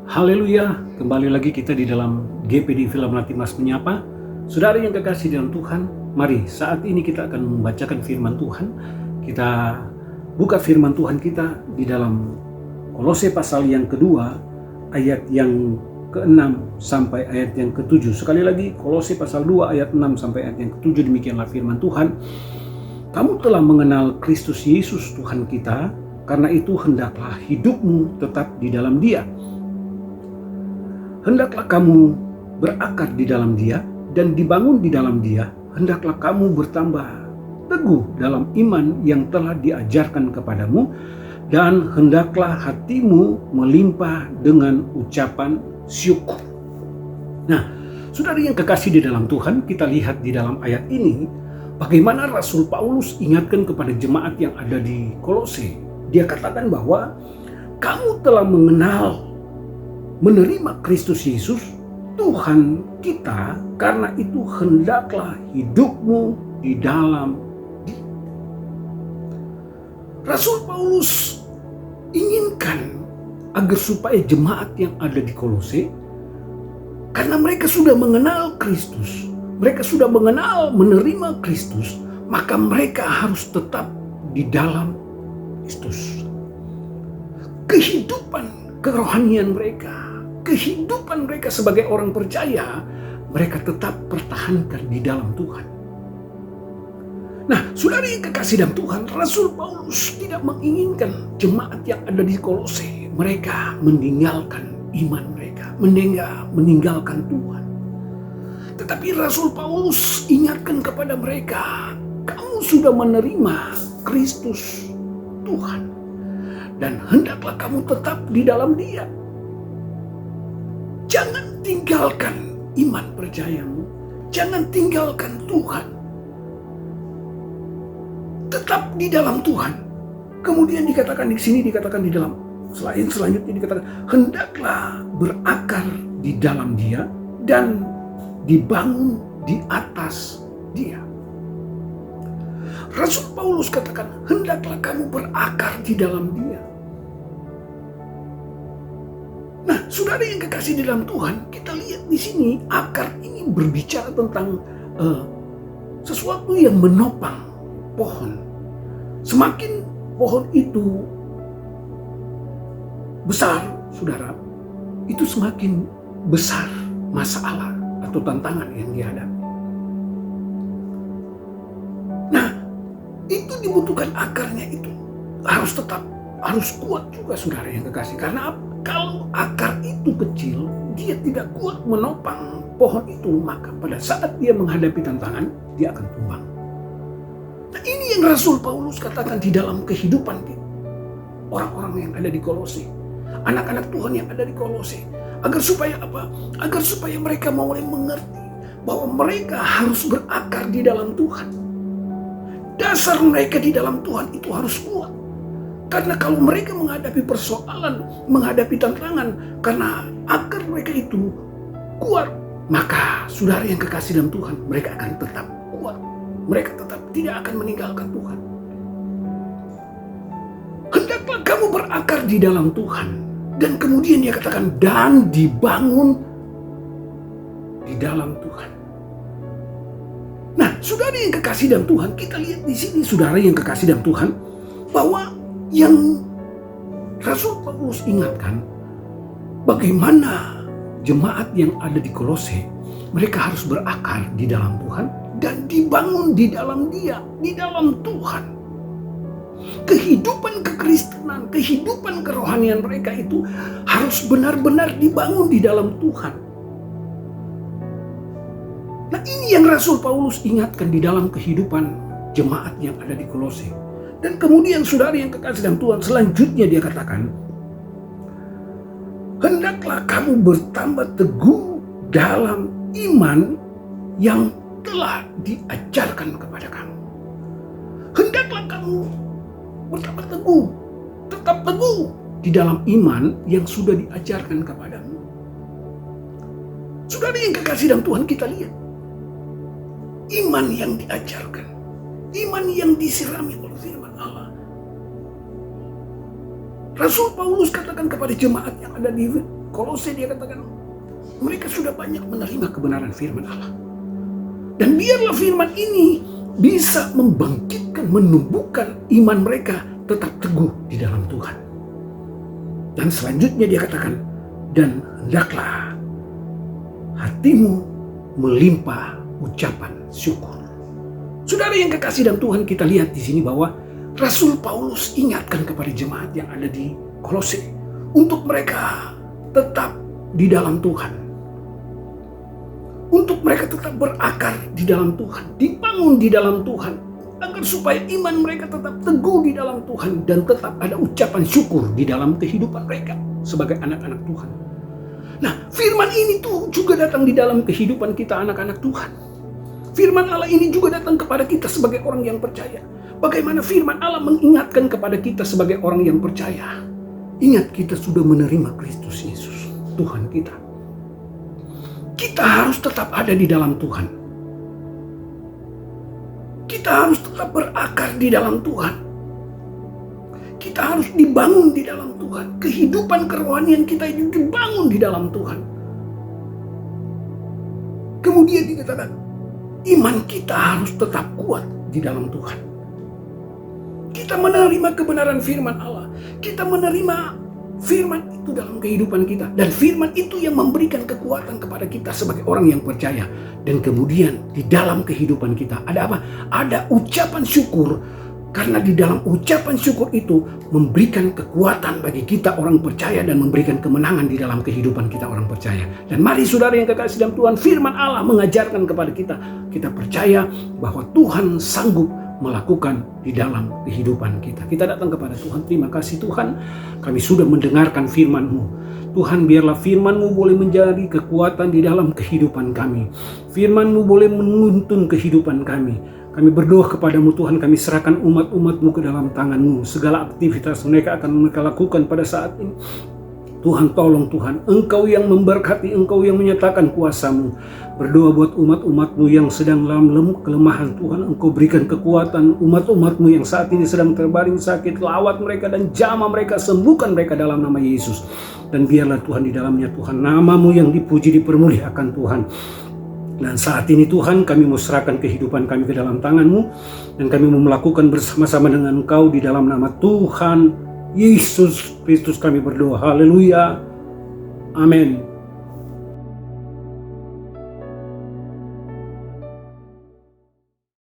Haleluya, kembali lagi kita di dalam GPD Film Latimas Menyapa. Saudara yang kekasih dalam Tuhan, mari saat ini kita akan membacakan firman Tuhan. Kita buka firman Tuhan kita di dalam Kolose pasal yang kedua, ayat yang ke-6 sampai ayat yang ke-7. Sekali lagi, Kolose pasal 2 ayat 6 sampai ayat yang ke-7, demikianlah firman Tuhan. Kamu telah mengenal Kristus Yesus Tuhan kita, karena itu hendaklah hidupmu tetap di dalam Dia. Hendaklah kamu berakar di dalam Dia dan dibangun di dalam Dia. Hendaklah kamu bertambah teguh dalam iman yang telah diajarkan kepadamu, dan hendaklah hatimu melimpah dengan ucapan syukur. Nah, saudara yang kekasih di dalam Tuhan, kita lihat di dalam ayat ini bagaimana Rasul Paulus ingatkan kepada jemaat yang ada di Kolose. Dia katakan bahwa kamu telah menerima Kristus Yesus Tuhan kita, karena itu hendaklah hidupmu di dalam Dia. Rasul Paulus inginkan agar supaya jemaat yang ada di Kolose, karena mereka sudah mengenal Kristus, mereka sudah menerima Kristus, maka mereka harus tetap di dalam Kristus. Kehidupan kerohanian mereka, kehidupan mereka sebagai orang percaya, mereka tetap pertahankan di dalam Tuhan. Nah, saudara yang kekasih dalam Tuhan, Rasul Paulus tidak menginginkan jemaat yang ada di Kolose mereka meninggalkan iman mereka, meninggalkan Tuhan. Tetapi Rasul Paulus ingatkan kepada mereka, kamu sudah menerima Kristus Tuhan, dan hendaklah kamu tetap di dalam Dia. Jangan tinggalkan iman percayamu, jangan tinggalkan Tuhan. Tetap di dalam Tuhan. Kemudian dikatakan di sini, dikatakan di dalam selanjutnya dikatakan, hendaklah berakar di dalam Dia dan dibangun di atas Dia. Rasul Paulus katakan, hendaklah kamu berakar di dalam Dia. Nah, saudara yang kekasih di dalam Tuhan, kita lihat di sini akar ini berbicara tentang sesuatu yang menopang pohon. Semakin pohon itu besar, saudara, itu semakin besar masalah atau tantangan yang dihadapi. Nah, itu dibutuhkan akarnya, itu harus kuat juga, saudara yang kekasih. Karena kalau akar itu kecil, dia tidak kuat menopang pohon itu, maka pada saat dia menghadapi tantangan, dia akan tumbang. Nah, ini yang Rasul Paulus katakan di dalam kehidupan orang-orang yang ada di Kolose, anak-anak Tuhan yang ada di Kolose, agar supaya apa? Agar supaya mereka mulai mengerti bahwa mereka harus berakar di dalam Tuhan. Dasar mereka di dalam Tuhan itu harus kuat. Karena kalau mereka menghadapi persoalan, menghadapi tantangan, karena akar mereka itu kuat, maka saudara yang kekasih dalam Tuhan, mereka akan tetap kuat. Mereka tetap tidak akan meninggalkan Tuhan. Hendaklah kamu berakar di dalam Tuhan. Dan kemudian dia katakan, dan dibangun di dalam Tuhan. Nah, saudara yang kekasih dalam Tuhan, kita lihat di sini, saudara yang kekasih dalam Tuhan, bahwa yang Rasul Paulus ingatkan, bagaimana jemaat yang ada di Kolose, mereka harus berakar di dalam Tuhan dan dibangun di dalam Dia, di dalam Tuhan. Kehidupan kekristenan, kehidupan kerohanian mereka itu harus benar-benar dibangun di dalam Tuhan. Nah, ini yang Rasul Paulus ingatkan di dalam kehidupan jemaat yang ada di Kolose. Dan kemudian saudara yang kekasih dalam Tuhan, selanjutnya dia katakan, hendaklah kamu bertambah teguh dalam iman yang telah diajarkan kepada kamu. Hendaklah kamu bertambah teguh, tetap teguh di dalam iman yang sudah diajarkan kepadamu. Saudara yang kekasih dalam Tuhan, kita lihat iman yang diajarkan, iman yang disirami oleh firman Allah. Rasul Paulus katakan kepada jemaat yang ada di Kolose dia katakan, mereka sudah banyak menerima kebenaran firman Allah. Dan biarlah firman ini bisa membangkitkan, menumbuhkan iman mereka tetap teguh di dalam Tuhan. Dan selanjutnya dia katakan, dan hendaklah hatimu melimpah ucapan syukur. Saudara yang kekasih dalam Tuhan, kita lihat di sini bahwa Rasul Paulus ingatkan kepada jemaat yang ada di Kolose untuk mereka tetap di dalam Tuhan. Untuk mereka tetap berakar di dalam Tuhan, dibangun di dalam Tuhan, agar supaya iman mereka tetap teguh di dalam Tuhan dan tetap ada ucapan syukur di dalam kehidupan mereka sebagai anak-anak Tuhan. Nah, firman ini tuh juga datang di dalam kehidupan kita anak-anak Tuhan. Firman Allah ini juga datang kepada kita sebagai orang yang percaya. Bagaimana firman Allah mengingatkan kepada kita sebagai orang yang percaya. Ingat, kita sudah menerima Kristus Yesus, Tuhan kita. Kita harus tetap ada di dalam Tuhan. Kita harus tetap berakar di dalam Tuhan. Kita harus dibangun di dalam Tuhan. Kehidupan kerohanian kita itu dibangun di dalam Tuhan. Kemudian dikatakan, iman kita harus tetap kuat di dalam Tuhan. Kita menerima kebenaran firman Allah. Kita menerima firman itu dalam kehidupan kita. Dan firman itu yang memberikan kekuatan kepada kita sebagai orang yang percaya. Dan kemudian di dalam kehidupan kita ada apa? Ada ucapan syukur. Karena di dalam ucapan syukur itu memberikan kekuatan bagi kita orang percaya dan memberikan kemenangan di dalam kehidupan kita orang percaya. Dan mari saudara yang kekasih dalam Tuhan, firman Allah mengajarkan kepada kita. Kita percaya bahwa Tuhan sanggup melakukan di dalam kehidupan kita. Kita datang kepada Tuhan, terima kasih Tuhan, kami sudah mendengarkan firman-Mu. Tuhan, biarlah firman-Mu boleh menjadi kekuatan di dalam kehidupan kami. Firman-Mu boleh menuntun kehidupan kami. Kami berdoa kepadamu Tuhan, kami serahkan umat-umat-Mu ke dalam tangan-Mu. Segala aktivitas mereka akan mereka lakukan pada saat ini. Tuhan, tolong Tuhan, Engkau yang memberkati, Engkau yang menyatakan kuasa-Mu. Berdoa buat umat-umat-Mu yang sedang dalam kelemahan Tuhan, Engkau berikan kekuatan umat-umat-Mu yang saat ini sedang terbaring sakit, lawat mereka dan jamah mereka, sembuhkan mereka dalam nama Yesus. Dan biarlah Tuhan di dalamnya Tuhan, nama-Mu yang dipuji dipermuliakan Tuhan. Dan saat ini Tuhan, kami mau serahkan kehidupan kami ke dalam tangan-Mu, dan kami mau melakukan bersama-sama dengan Engkau di dalam nama Tuhan Yesus Kristus kami berdoa. Haleluya. Amin.